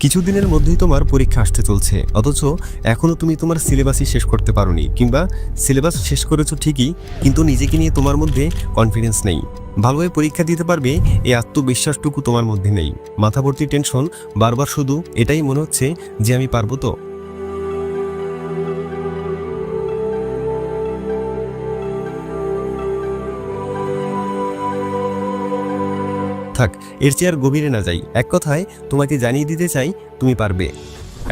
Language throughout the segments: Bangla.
কিছুদিনের মধ্যেই তোমার পরীক্ষা আসতে চলছে, অথচ এখনো তুমি তোমার সিলেবাসই শেষ করতে পারোনি, কিংবা সিলেবাস শেষ করেছো ঠিকই, কিন্তু নিজেকে নিয়ে তোমার মধ্যে কনফিডেন্স নেই। ভালোভাবে পরীক্ষা দিতে পারবে এই আত্মবিশ্বাসটুকু তোমার মধ্যে নেই। মাথা ভর্তি টেনশন, বারবার শুধু এটাই মনে হচ্ছে যে আমি পারবো তো। থাক, এর চেয়ে আর গভীরে না যাই। এক কথায় তোমাকে জানিয়ে দিতে চাই, তুমি পারবে।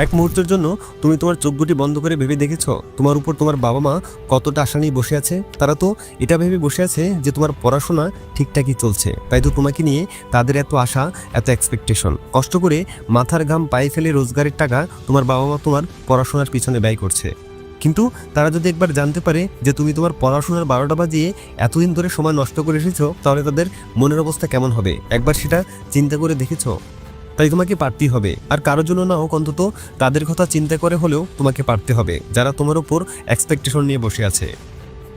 এক মুহূর্তের জন্য তুমি তোমার চোখ দুটি বন্ধ করে ভেবে দেখেছো তোমার উপর তোমার বাবা মা কতটা আশা নিয়ে বসে আছে? তারা তো এটা ভেবে বসে আছে যে তোমার পড়াশোনা ঠিকঠাকই চলছে, তাই তো তোমাকে নিয়ে তাদের এত আশা, এত এক্সপেকটেশন। কষ্ট করে মাথার ঘাম পায়ে ফেলে রোজগারের টাকা তোমার বাবা মা তোমার পড়াশোনার পিছনে ব্যয় করছে। কিন্তু তারা যদি একবার জানতে পারে যে তুমি তোমার পড়াশোনার 12টা বাজিয়ে এতদিন ধরে সময় নষ্ট করে এসেছো, তাহলে তাদের মনের অবস্থা কেমন হবে একবার সেটা চিন্তা করে দেখেছো? তাই তোমাকে পারতেই হবে। আর কারোর জন্য না হোক, অন্তত তাদের কথা চিন্তা করে হলেও তোমাকে পারতে হবে, যারা তোমার উপর এক্সপেকটেশন নিয়ে বসে আছে।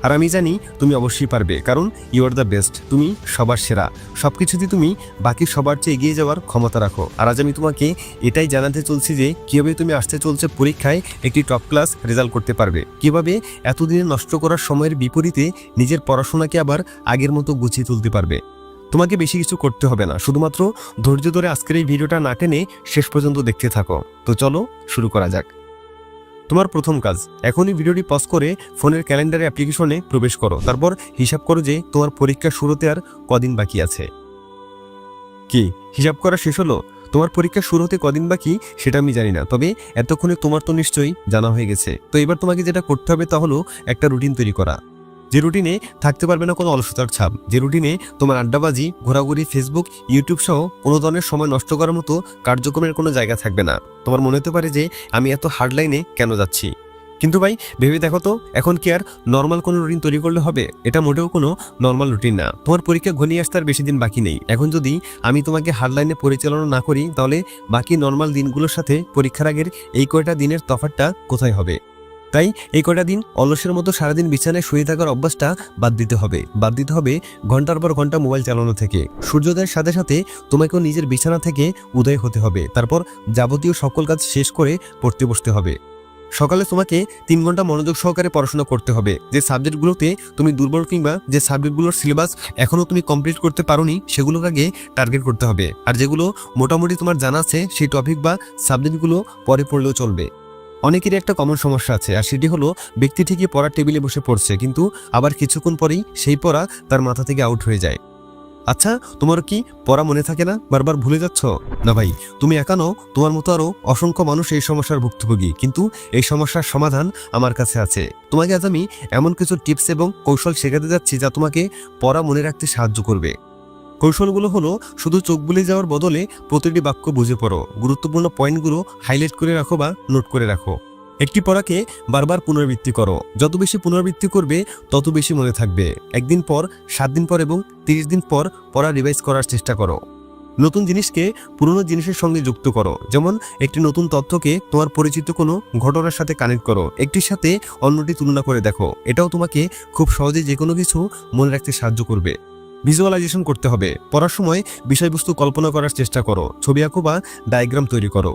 আর আমি জানি তুমি অবশ্যই পারবে, কারণ ইউ আর দ্য বেস্ট। তুমি সবার সেরা। সব কিছুতে তুমি বাকি সবার চেয়ে এগিয়ে যাওয়ার ক্ষমতা রাখো। আর আজ আমি তোমাকে এটাই জানাতে চলছি যে কীভাবে তুমি আসতে চলছে পরীক্ষায় একটি টপ ক্লাস রেজাল্ট করতে পারবে, কীভাবে এতদিনে নষ্ট করার সময়ের বিপরীতে নিজের পড়াশোনাকে আবার আগের মতো গুছিয়ে তুলতে পারবে। তোমাকে বেশি কিছু করতে হবে না, শুধুমাত্র ধৈর্য ধরে আজকের এই ভিডিওটা না টেনে শেষ পর্যন্ত দেখতে থাকো। তো চলো শুরু করা যাক। তোমার প্রথম কাজ, এখনই ভিডিওটি পজ করে ফোনের ক্যালেন্ডারে অ্যাপ্লিকেশনে প্রবেশ করো। তারপর হিসাব করো যে তোমার পরীক্ষা শুরুতে আর কদিন বাকি আছে। কি হিসাব করা শেষ হলো? তোমার পরীক্ষা শুরু হতে কদিন বাকি সেটা আমি জানি না, তবে এতক্ষণে তোমার তো নিশ্চয়ই জানা হয়ে গেছে। তো এবার তোমাকে যেটা করতে হবে তা হলো একটা রুটিন তৈরি করা, যে রুটিনে থাকতে পারবে না কোনো অলসতার ছাপ, যে রুটিনে তোমার আড্ডাবাজি, ঘোরাঘুরি, ফেসবুক, ইউটিউব সহ কোনো ধরনের সময় নষ্ট করার মতো কার্যক্রমের কোনো জায়গা থাকবে না। তোমার মনে হতে পারে যে আমি এত হার্ড লাইনে কেন যাচ্ছি, কিন্তু ভাই ভেবে দেখো তো, এখন কি আর নর্মাল কোনো রুটিন তৈরি করলে হবে? এটা মোটেও কোনো নর্মাল রুটিন না। তোমার পরীক্ষা ঘনিয়ে আসতে আর বেশি দিন বাকি নেই। এখন যদি আমি তোমাকে হার্ড লাইনে পরিচালনা না করি, তাহলে বাকি নর্মাল দিনগুলোর সাথে পরীক্ষার আগের এই কয়টা দিনের তফাৎটা কোথায় হবে? তাই এই কয়টা দিন অলসের মতো সারাদিন বিছানায় শুয়ে থাকার অভ্যাসটা বাদ দিতে হবে ঘন্টার পর ঘন্টা মোবাইল চালানো থেকে। সূর্যোদয়ের সাথে সাথে তোমাকেও নিজের বিছানা থেকে উদয় হতে হবে, তারপর যাবতীয় সকল কাজ শেষ করে পড়তে বসতে হবে। সকালে তোমাকে 3 ঘন্টা মনোযোগ সহকারে পড়াশোনা করতে হবে। যে সাবজেক্টগুলোতে তুমি দুর্বল, কিংবা যে সাবজেক্টগুলোর সিলেবাস এখনও তুমি কমপ্লিট করতে পারোনি, সেগুলোকে আগে টার্গেট করতে হবে। আর যেগুলো মোটামুটি তোমার জানা আছে, সেই টপিক বা সাবজেক্টগুলো পরে পড়লেও চলবে। অনেকেরই একটা কমন সমস্যা আছে, আর সেটি হলো ব্যক্তি ঠিকই পড়ার টেবিলে বসে পড়ছে, কিন্তু আবার কিছুক্ষণ পরেই সেই পড়া তার মাথা থেকে আউট হয়ে যায়। আচ্ছা, তোমার কি পড়া মনে থাকে না? বারবার ভুলে যাচ্ছ? না ভাই, তুমি একা নও, তোমার মতো আরও অসংখ্য মানুষ এই সমস্যার ভুক্তভোগী। কিন্তু এই সমস্যার সমাধান আমার কাছে আছে। তোমাকে আজ আমি এমন কিছু টিপস এবং কৌশল শেখাতে যাচ্ছি যা তোমাকে পড়া মনে রাখতে সাহায্য করবে। কৌশলগুলো হলো, শুধু চোখ বুলে যাওয়ার বদলে প্রতিটি বাক্য বুঝে পড়ো। গুরুত্বপূর্ণ পয়েন্টগুলো হাইলাইট করে রাখো বা নোট করে রাখো। একটি পড়াকে বারবার পুনরাবৃত্তি করো। যত বেশি পুনরাবৃত্তি করবে তত বেশি মনে থাকবে। 1 দিন পর, 7 দিন পর এবং 30 দিন পর পড়া রিভাইজ করার চেষ্টা করো। নতুন জিনিসকে পুরনো জিনিসের সঙ্গে যুক্ত করো। যেমন একটি নতুন তথ্যকে তোমার পরিচিত কোনো ঘটনার সাথে কানেক্ট করো। একটির সাথে অন্যটি তুলনা করে দেখো। এটাও তোমাকে খুব সহজে যে কোনো কিছু মনে রাখতে সাহায্য করবে। ভিজুয়ালাইজেশন করতে হবে। পড়ার সময় বিষয়বস্তু কল্পনা করার চেষ্টা করো। ছবি আঁকো বা ডায়াগ্রাম তৈরি করো।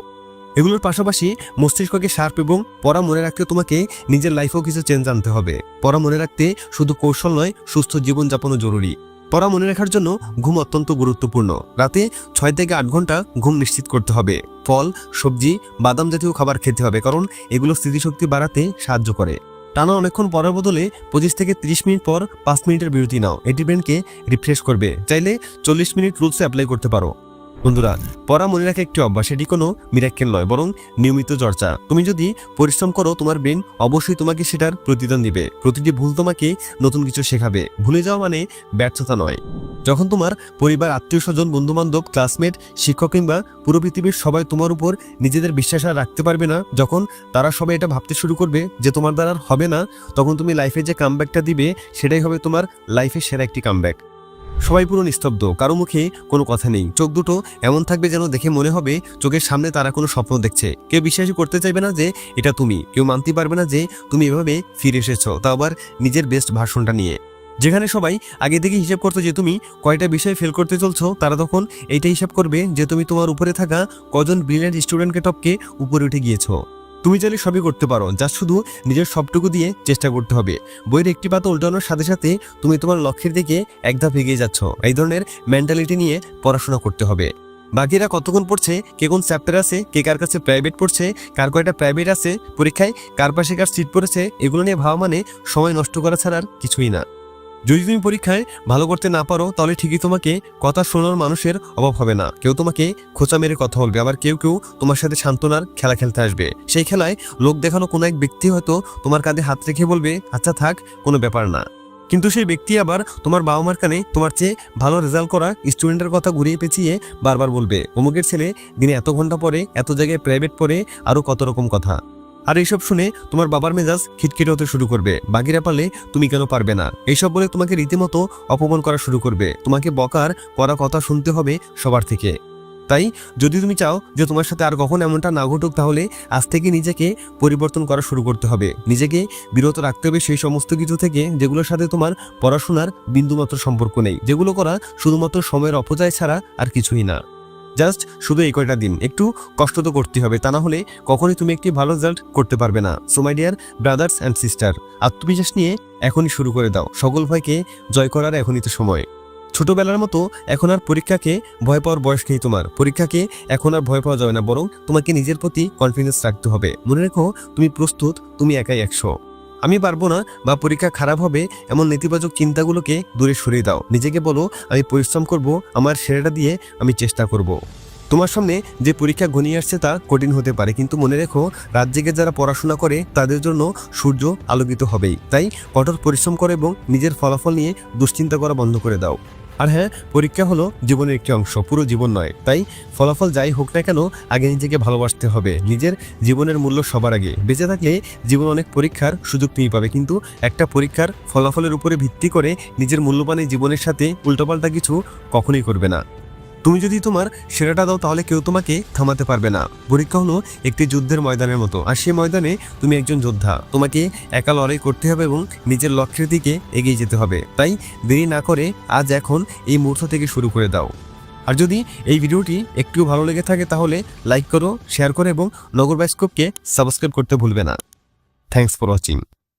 এগুলোর পাশাপাশি মস্তিষ্ককে শার্প এবং পড়া মনে রাখতে তোমাকে নিজের লাইফেও কিছু চেঞ্জ আনতে হবে। পড়া মনে রাখতে শুধু কৌশল নয়, সুস্থ জীবনযাপনও জরুরি। পড়া মনে রাখার জন্য ঘুম অত্যন্ত গুরুত্বপূর্ণ। রাতে 6 থেকে 8 ঘন্টা ঘুম নিশ্চিত করতে হবে। ফল, সবজি, বাদাম জাতীয় খাবার খেতে হবে, কারণ এগুলো স্মৃতিশক্তি বাড়াতে সাহায্য করে। টানা অনেকক্ষণ পড়ার বদলে 25 থেকে 30 মিনিট পর 5 মিনিটের বিরতি নাও। এটি ব্রেনকে রিফ্রেশ করবে। চাইলে 40 মিনিট রুলসে অ্যাপ্লাই করতে পারো। বন্ধুরা, পড়া মনে রাখা একটি অভ্যাস, এটি কোনো মিরাক্কেল নয়, বরং নিয়মিত চর্চা। তুমি যদি পরিশ্রম করো, তোমার ব্রেন অবশ্যই তোমাকে সেটার প্রতিদান দিবে। প্রতিটি ভুল তোমাকে নতুন কিছু শেখাবে। ভুলে যাওয়া মানে ব্যর্থতা নয়। যখন তোমার পরিবার, আত্মীয় স্বজন, বন্ধুবান্ধব, ক্লাসমেট, শিক্ষক কিংবা পুরো পৃথিবীর সবাই তোমার উপর নিজেদের বিশ্বাস আর রাখতে পারবে না, যখন তারা সবাই এটা ভাবতে শুরু করবে যে তোমার দ্বারা হবে না, তখন তুমি লাইফে যে কামব্যাকটা দিবে সেটাই হবে তোমার লাইফের সেরা একটি কামব্যাক। সবাই পুরো নিস্তব্ধ, কারো মুখে কোনো কথা নেই। চোখ দুটো এমন থাকবে যেন দেখে মনে হবে চোখের সামনে তারা কোনো স্বপ্ন দেখছে। কেউ বিশ্বাসই করতে চাইবে না যে এটা তুমি। কেউ মানতে পারবে না যে তুমি এভাবে ফিরে এসেছো, তা আবার নিজের বেস্ট ভার্সনটা নিয়ে। যেখানে সবাই আগে থেকে হিসাব করতো যে তুমি কয়টা বিষয় ফেল করতে চলছো, তারা তখন এইটা হিসাব করবে যে তুমি তোমার উপরে থাকা কজন ব্রিলিয়েন্ট স্টুডেন্টকে টপকে উপরে উঠে গিয়েছো। তুমি চাইলে সবই করতে পারো, জাস্ট শুধু নিজের সবটুকু দিয়ে চেষ্টা করতে হবে। বইয়ের একটি পাতা উল্টানোর সাথে সাথে তুমি তোমার লক্ষ্যের দিকে এক ধাপ এগিয়ে যাচ্ছ। এই ধরনের মেন্টালিটি নিয়ে পড়াশোনা করতে হবে। বাকিরা কতক্ষণ পড়ছে, কে কোন চ্যাপ্টার আছে, কে কার কাছে প্রাইভেট পড়ছে, কার কয়টা প্রাইভেট আছে পরীক্ষায়, কার পাশে কার সিট পড়েছে, এগুলো নিয়ে ভাবা মানে সময় নষ্ট করা ছাড়া আর কিছুই না। যদি তুমি পরীক্ষায় ভালো করতে না পারো, তাহলে ঠিকই তোমাকে কথা শোনার মানুষের অভাব হবে না। কেউ তোমাকে খোঁচা মেরে কথা বলবে, আবার কেউ কেউ তোমার সাথে সান্ত্বনার খেলা খেলতে আসবে। সেই খেলায় লোক দেখানো কোনো এক ব্যক্তি হয়তো তোমার কাঁধে হাত রেখে বলবে, আচ্ছা থাক, কোনো ব্যাপার না। কিন্তু সেই ব্যক্তি আবার তোমার বাবা মার কানে তোমার চেয়ে ভালো রেজাল্ট করা স্টুডেন্টের কথা ঘুরিয়ে পেঁচিয়ে বারবার বলবে, অমুকের ছেলে দিনে এত ঘন্টা পড়ে, এত জায়গায় প্রাইভেট পড়ে, আরও কত রকম কথা। আর এইসব শুনে তোমার বাবার মেজাজ খিটখিটে হতে শুরু করবে। বাকিরা পারলে তুমি কেন পারবে না, এইসব বলে তোমাকে রীতিমতো অপমান করা শুরু করবে। তোমাকে বকার করা কথা শুনতে হবে সবার থেকে। তাই যদি তুমি চাও যে তোমার সাথে আর কখন এমনটা না ঘটুক, তাহলে আজ থেকে নিজেকে পরিবর্তন করা শুরু করতে হবে। নিজেকে বিরত রাখতে হবে সেই সমস্ত কিছু থেকে যেগুলোর সাথে তোমার পড়াশোনার বিন্দুমাত্র সম্পর্ক নেই, যেগুলো করা শুধুমাত্র সময়ের অপচয় ছাড়া আর কিছুই না। জাস্ট শুধু এই কয়টা দিন একটু কষ্ট তো করতে হবে, তা না হলে কখনোই তুমি একটি ভালো রেজাল্ট করতে পারবে না। So my dear brothers and sister, আত্মবিশ্বাস নিয়ে এখনই শুরু করে দাও। সকল ভয়কে জয় করার এখনই তো সময়। ছোটবেলার মতো এখন আর পরীক্ষাকে ভয় পাওয়ার বয়স নেই তোমার। পরীক্ষাকে এখন আর ভয় পাওয়া যাবে না, বরং তোমাকে নিজের প্রতি কনফিডেন্স রাখতে হবে। মনে রেখো, তুমি প্রস্তুত, তুমি একাই 100। আমি পারবো না বা পরীক্ষা খারাপ হবে এমন নেতিবাচক চিন্তাগুলোকে দূরে সরিয়ে দাও। নিজেকে বলো, আমি পরিশ্রম করব, আমার সেরাটা দিয়ে আমি চেষ্টা করব। তোমার সামনে যে পরীক্ষা ঘনিয়ে আসছে তা কঠিন হতে পারে, কিন্তু মনে রেখো, রাত জেগে যারা পড়াশোনা করে তাদের জন্য সূর্য আলোকিত হবেই। তাই কঠোর পরিশ্রম করো এবং নিজের ফলাফল নিয়ে দুশ্চিন্তা করা বন্ধ করে দাও। আর হ্যাঁ, পরীক্ষা হলো জীবনের একটি অংশ, পুরো জীবন নয়। তাই ফলাফল যাই হোক না কেন, আগে নিজেকে ভালোবাসতে হবে। নিজের জীবনের মূল্য সবার আগে। বেঁচে থাকলে জীবন অনেক পরীক্ষার সুযোগ তুমি পাবে, কিন্তু একটা পরীক্ষার ফলাফলের উপরে ভিত্তি করে নিজের মূল্যবান এই জীবনের সাথে উল্টোপাল্টা কিছু কখনোই করবে না। তুমি যদি তোমার সেরাটা দাও, তাহলে কেউ তোমাকে থামাতে পারবে না। পরীক্ষা হলো একটি যুদ্ধের ময়দানের মতো, আর সেই ময়দানে তুমি একজন যোদ্ধা। তোমাকে একা লড়াই করতে হবে এবং নিজের লক্ষ্যের দিকে এগিয়ে যেতে হবে। তাই দেরি না করে আজ এখন এই মুহূর্ত থেকে শুরু করে দাও। আর যদি এই ভিডিওটি একটু ভালো লেগে থাকে, তাহলে লাইক করো, শেয়ার করো এবং নগর বায়োস্কোপকে সাবস্ক্রাইব করতে ভুলবে না। Thanks for watching.